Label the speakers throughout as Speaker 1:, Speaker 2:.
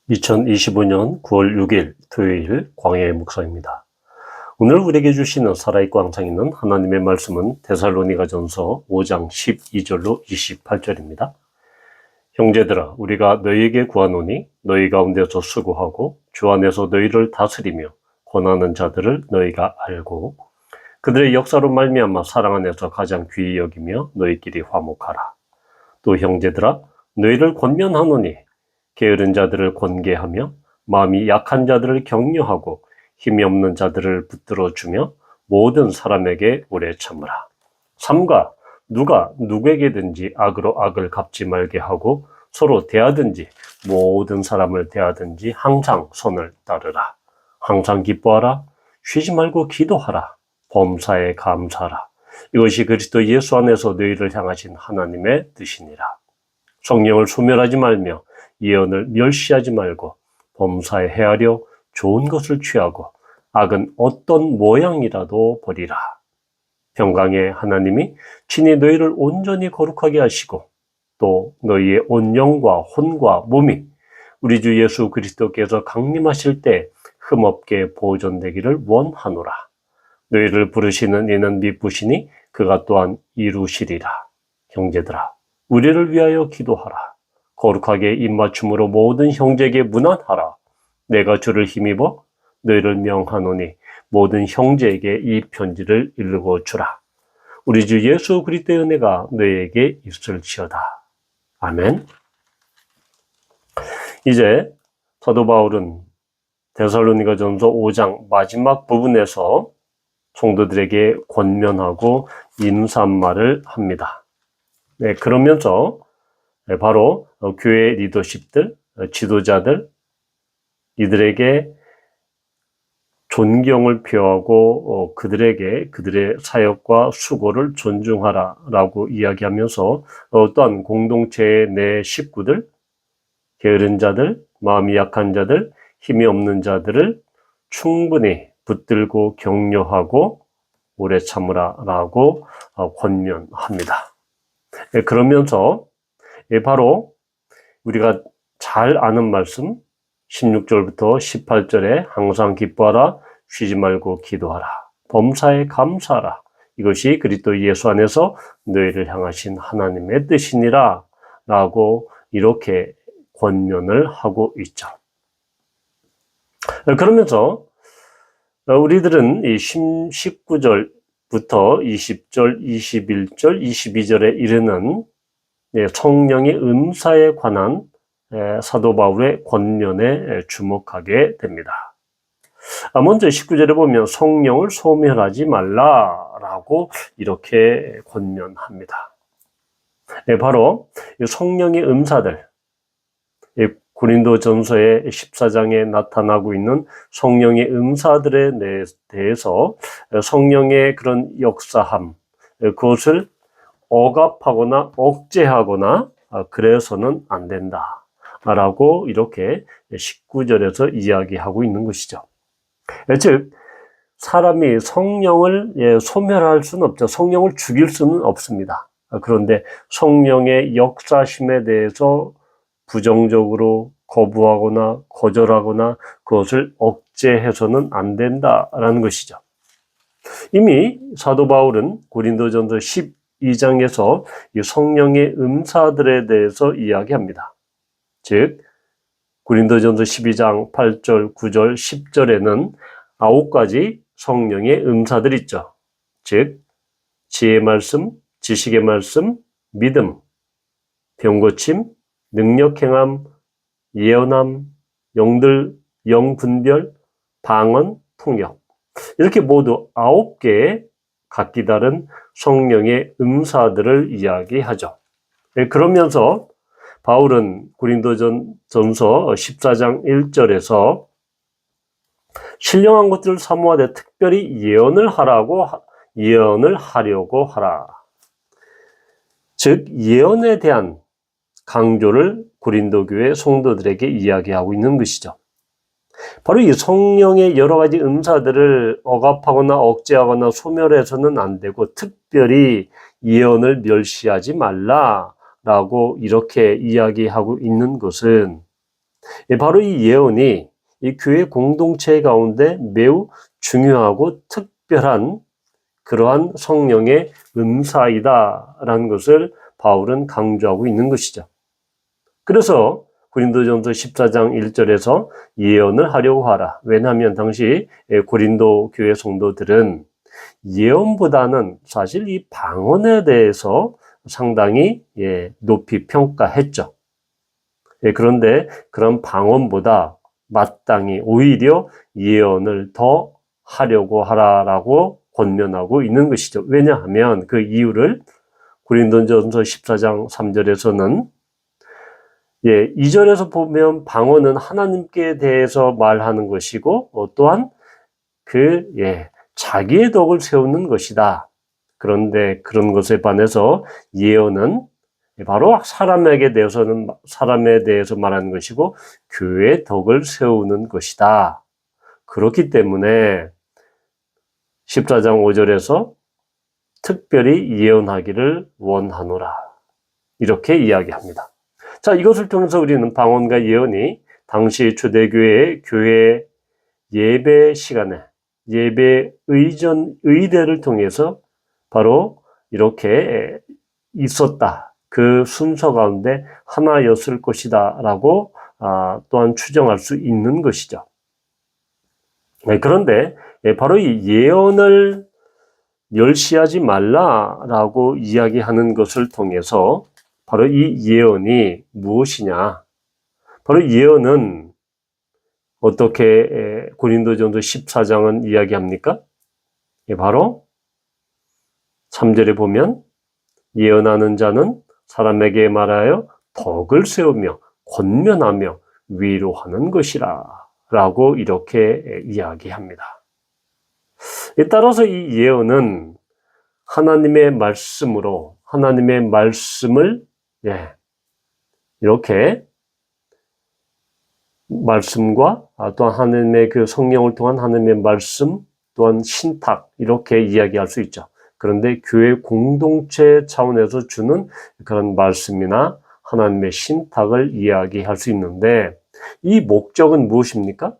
Speaker 1: 2025년 9월 6일 토요일 광야의 목사입니다. 오늘 우리에게 주시는 살아있고 항상 있는 하나님의 말씀은 데살로니가전서 5장 12절로 28절입니다. 형제들아, 우리가 너희에게 구하노니 너희 가운데서 수고하고 주 안에서 너희를 다스리며 권하는 자들을 너희가 알고 그들의 역사로 말미암아 사랑 안에서 가장 귀히 여기며 너희끼리 화목하라. 또 형제들아, 너희를 권면하노니 게으른 자들을 권계하며 마음이 약한 자들을 격려하고 힘이 없는 자들을 붙들어 주며 모든 사람에게 오래 참으라. 삼가 누가 누구에게든지 악으로 악을 갚지 말게 하고 서로 대하든지 모든 사람을 대하든지 항상 선을 따르라. 항상 기뻐하라. 쉬지 말고 기도하라. 범사에 감사하라. 이것이 그리스도 예수 안에서 너희를 향하신 하나님의 뜻이니라. 성령을 소멸하지 말며 예언을 멸시하지 말고 범사에 헤아려 좋은 것을 취하고 악은 어떤 모양이라도 버리라. 평강의 하나님이 친히 너희를 온전히 거룩하게 하시고 또 너희의 온 영과 혼과 몸이 우리 주 예수 그리스도께서 강림하실 때 흠없게 보존되기를 원하노라. 너희를 부르시는 이는 미쁘시니 그가 또한 이루시리라. 형제들아, 우리를 위하여 기도하라. 거룩하게 입맞춤으로 모든 형제에게 문안하라. 내가 주를 힘입어 너희를 명하노니 모든 형제에게 이 편지를 읽어 주라. 우리 주 예수 그리스도의 은혜가 너희에게 있을지어다. 아멘. 이제 사도 바울은 데살로니가전서 5장 마지막 부분에서 성도들에게 권면하고 인사말을 합니다. 네, 그러면서 바로 교회 리더십들, 지도자들, 이들에게 존경을 표하고 그들에게 그들의 사역과 수고를 존중하라라고 이야기하면서 또한 공동체의 내 식구들, 게으른 자들, 마음이 약한 자들, 힘이 없는 자들을 충분히 붙들고 격려하고 오래 참으라라고 권면합니다. 그러면서 바로 우리가 잘 아는 말씀 16절부터 18절에 항상 기뻐하라, 쉬지 말고 기도하라, 범사에 감사하라. 이것이 그리스도 예수 안에서 너희를 향하신 하나님의 뜻이니라 라고 이렇게 권면을 하고 있죠. 그러면서 우리들은 이 19절부터 20절, 21절, 22절에 이르는 성령의 은사에 관한 사도 바울의 권면에 주목하게 됩니다. 먼저 19절에 보면 성령을 소멸하지 말라라고 이렇게 권면합니다. 바로 성령의 은사들, 고린도전서의 14장에 나타나고 있는 성령의 은사들에 대해서 성령의 그런 역사함, 그것을 억압하거나 억제하거나 그래서는 안 된다 라고 이렇게 19절에서 이야기하고 있는 것이죠. 즉 사람이 성령을 소멸할 수는 없죠. 성령을 죽일 수는 없습니다. 그런데 성령의 역사심에 대해서 부정적으로 거부하거나 거절하거나 그것을 억제해서는 안 된다라는 것이죠. 이미 사도 바울은 고린도전서 12장에서 이 성령의 은사들에 대해서 이야기합니다. 즉 고린도전서 12장 8절, 9절, 10절에는 9가지 성령의 은사들이 있죠. 즉 지혜의 말씀, 지식의 말씀, 믿음, 병고침, 능력행함, 예언함, 영분별, 방언, 통역. 이렇게 모두 9개의 각기 다른 성령의 은사들을 이야기하죠. 그러면서 바울은 고린도전서 14장 1절에서 신령한 것들을 사모하되 특별히 예언을 하려고 하라. 즉 예언에 대한 강조를 고린도 교회 성도들에게 이야기하고 있는 것이죠. 바로 이 성령의 여러 가지 은사들을 억압하거나 억제하거나 소멸해서는 안 되고 특별히 예언을 멸시하지 말라라고 이렇게 이야기하고 있는 것은 바로 이 예언이 이 교회 공동체 가운데 매우 중요하고 특별한 그러한 성령의 은사이다라는 것을 바울은 강조하고 있는 것이죠. 그래서 고린도전서 14장 1절에서 예언을 하려고 하라. 왜냐하면 당시 고린도 교회 성도들은 예언보다는 사실 이 방언에 대해서 상당히 높이 평가했죠. 그런데 그런 방언보다 마땅히 오히려 예언을 더 하려고 하라라고 권면하고 있는 것이죠. 왜냐하면 그 이유를 고린도전서 14장 3절에서는 2절에서 보면 방언은 하나님께 대해서 말하는 것이고 또한 자기의 덕을 세우는 것이다. 그런데 그런 것에 반해서 예언은 바로 사람에 대해서 말하는 것이고 교회의 덕을 세우는 것이다. 그렇기 때문에 14장 5절에서 특별히 예언하기를 원하노라. 이렇게 이야기합니다. 자, 이것을 통해서 우리는 방언과 예언이 당시 초대교회의 교회 예배 시간에 예배 의대를 통해서 바로 이렇게 있었다. 그 순서 가운데 하나였을 것이다 라고 또한 추정할 수 있는 것이죠. 그런데 바로 이 예언을 멸시하지 말라라고 이야기하는 것을 통해서 바로 이 예언이 무엇이냐? 바로 예언은 어떻게 고린도전서 14장은 이야기합니까? 바로 3절에 보면 예언하는 자는 사람에게 말하여 덕을 세우며 권면하며 위로하는 것이라 라고 이렇게 이야기합니다. 따라서 이 예언은 하나님의 말씀으로 하나님의 말씀을 이렇게 말씀과 또한 하나님의 그 성령을 통한 하나님의 말씀 또한 신탁 이렇게 이야기할 수 있죠. 그런데 교회 공동체 차원에서 주는 그런 말씀이나 하나님의 신탁을 이야기할 수 있는데 이 목적은 무엇입니까?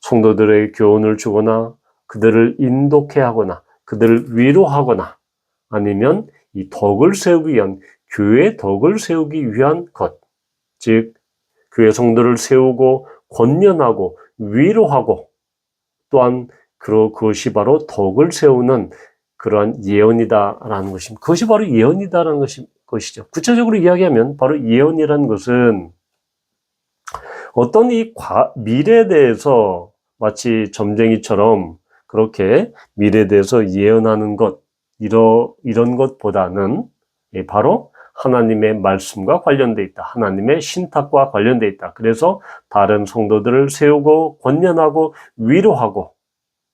Speaker 1: 성도들에게 교훈을 주거나 그들을 인도케 하거나 그들을 위로하거나 아니면 이 덕을 세우기 위한 교회의 덕을 세우기 위한 것, 즉 교회 성도를 세우고 권면하고 위로하고 또한 그것이 바로 덕을 세우는 그러한 예언이다라는 것입니다. 그것이 바로 예언이다라는 것이죠. 구체적으로 이야기하면 바로 예언이라는 것은 어떤 이 미래에 대해서 마치 점쟁이처럼 그렇게 미래에 대해서 예언하는 것, 이런 것보다는 바로 하나님의 말씀과 관련되어 있다. 하나님의 신탁과 관련되어 있다. 그래서 다른 성도들을 세우고 권면하고 위로하고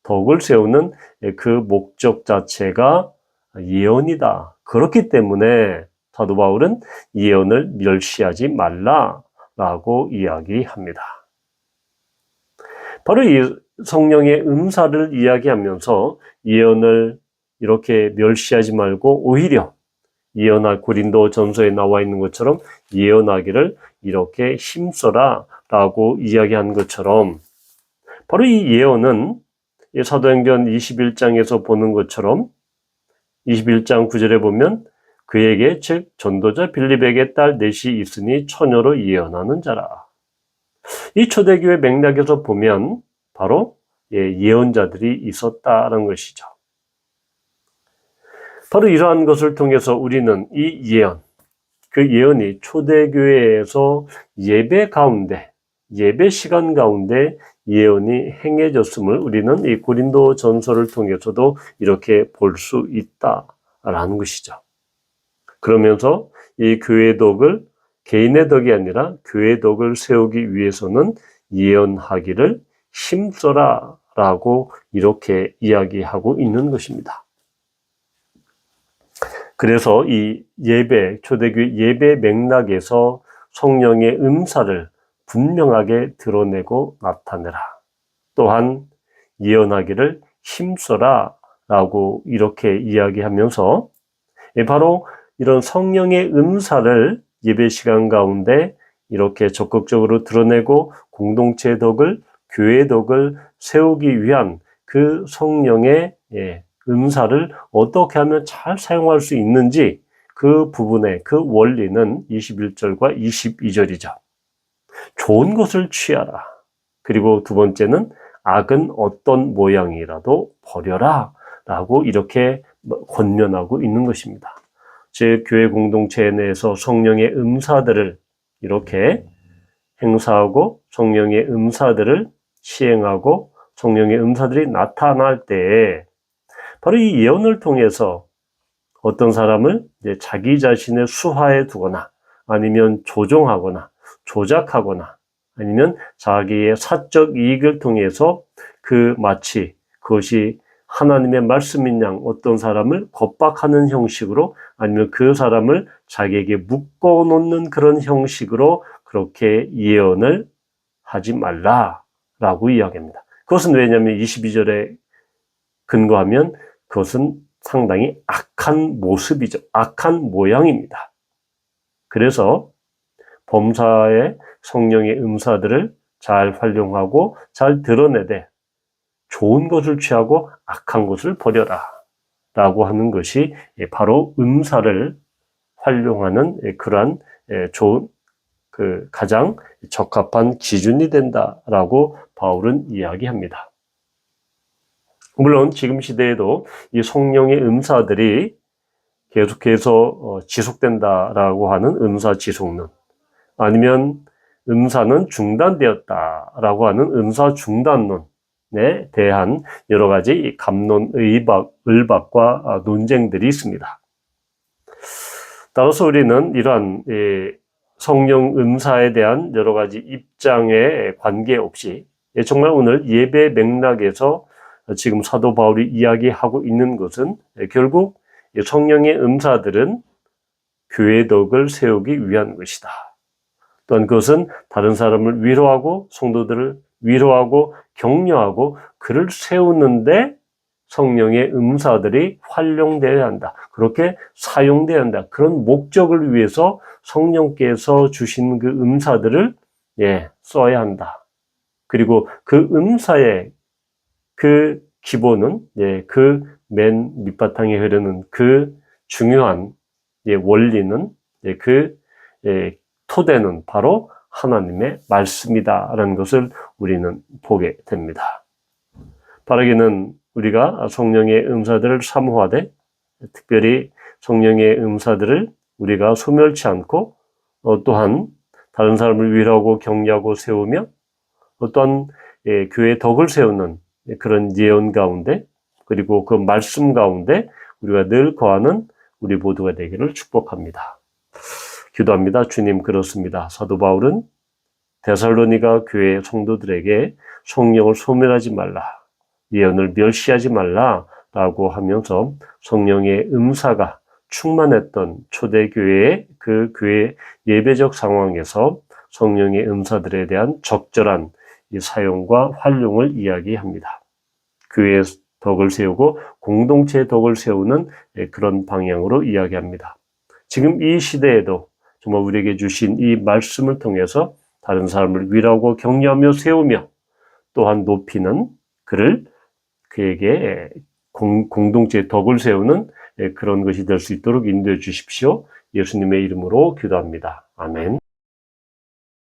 Speaker 1: 덕을 세우는 그 목적 자체가 예언이다. 그렇기 때문에 사도 바울은 예언을 멸시하지 말라라고 이야기합니다. 바로 이 성령의 은사를 이야기하면서 예언을 이렇게 멸시하지 말고 오히려 예언할 고린도 전서에 나와 있는 것처럼 예언하기를 이렇게 힘써라 라고 이야기한 것처럼 바로 이 예언은 사도행전 21장에서 보는 것처럼 21장 9절에 보면 그에게 즉 전도자 빌립에게 딸 넷이 있으니 처녀로 예언하는 자라. 이 초대교회 맥락에서 보면 바로 예언자들이 있었다는 것이죠. 바로 이러한 것을 통해서 우리는 이 예언, 그 예언이 초대교회에서 예배 가운데, 예배 시간 가운데 예언이 행해졌음을 우리는 이 고린도 전서를 통해서도 이렇게 볼 수 있다라는 것이죠. 그러면서 이 교회의 덕을 개인의 덕이 아니라 교회의 덕을 세우기 위해서는 예언하기를 힘써라 라고 이렇게 이야기하고 있는 것입니다. 그래서 이 초대교회 예배 맥락에서 성령의 은사를 분명하게 드러내고 나타내라. 또한 예언하기를 힘써라 라고 이렇게 이야기하면서 바로 이런 성령의 은사를 예배 시간 가운데 이렇게 적극적으로 드러내고 공동체의 덕을, 교회의 덕을 세우기 위한 그 성령의 은사를 어떻게 하면 잘 사용할 수 있는지 그 부분의 그 원리는 21절과 22절이죠. 좋은 것을 취하라. 그리고 두 번째는 악은 어떤 모양이라도 버려라 라고 이렇게 권면하고 있는 것입니다. 즉 교회 공동체 내에서 성령의 은사들을 이렇게 행사하고 성령의 은사들을 시행하고 성령의 은사들이 나타날 때 바로 이 예언을 통해서 어떤 사람을 이제 자기 자신의 수하에 두거나 아니면 조종하거나 조작하거나 아니면 자기의 사적 이익을 통해서 그 마치 그것이 하나님의 말씀인 양 어떤 사람을 겁박하는 형식으로 아니면 그 사람을 자기에게 묶어놓는 그런 형식으로 그렇게 예언을 하지 말라라고 이야기합니다. 그것은 왜냐하면 22절에 근거하면 그것은 상당히 악한 모습이죠. 악한 모양입니다. 그래서 범사의 성령의 은사들을 잘 활용하고 잘 드러내되 좋은 것을 취하고 악한 것을 버려라 라고 하는 것이 바로 은사를 활용하는 그러한 좋은 가장 적합한 기준이 된다라고 바울은 이야기합니다. 물론 지금 시대에도 이 성령의 은사들이 계속해서 지속된다라고 하는 은사 지속론 아니면 은사는 중단되었다라고 하는 은사 중단론에 대한 여러 가지 갑론, 을박과 논쟁들이 있습니다. 따라서 우리는 이러한 성령 은사에 대한 여러 가지 입장에 관계없이 정말 오늘 예배 맥락에서 지금 사도 바울이 이야기하고 있는 것은 결국 성령의 은사들은 교회의 덕을 세우기 위한 것이다. 또한 그것은 다른 사람을 위로하고 성도들을 위로하고 격려하고 그를 세우는데 성령의 은사들이 활용되어야 한다. 그렇게 사용되어야 한다. 그런 목적을 위해서 성령께서 주신 그 은사들을 써야 한다. 그리고 그 은사의 그 기본은 그 맨 밑바탕에 흐르는 그 중요한 원리는 그 토대는 바로 하나님의 말씀이다라는 것을 우리는 보게 됩니다. 바라기는 우리가 성령의 은사들을 사모하되 특별히 성령의 은사들을 우리가 소멸치 않고 또한 다른 사람을 위로하고 격려하고 세우며 어떠한 교회의 덕을 세우는 그런 예언 가운데 그리고 그 말씀 가운데 우리가 늘 거하는 우리 모두가 되기를 축복합니다. 기도합니다. 주님, 그렇습니다. 사도 바울은 데살로니가 교회 성도들에게 성령을 소멸하지 말라, 예언을 멸시하지 말라라고 하면서 성령의 은사가 충만했던 초대교회의 그 교회 예배적 상황에서 성령의 은사들에 대한 적절한 이 사용과 활용을 이야기합니다. 교회의 덕을 세우고 공동체의 덕을 세우는 그런 방향으로 이야기합니다. 지금 이 시대에도 정말 우리에게 주신 이 말씀을 통해서 다른 사람을 위로하고 격려하며 세우며 또한 높이는 그에게 공동체의 덕을 세우는 그런 것이 될 수 있도록 인도해 주십시오. 예수님의 이름으로 기도합니다. 아멘.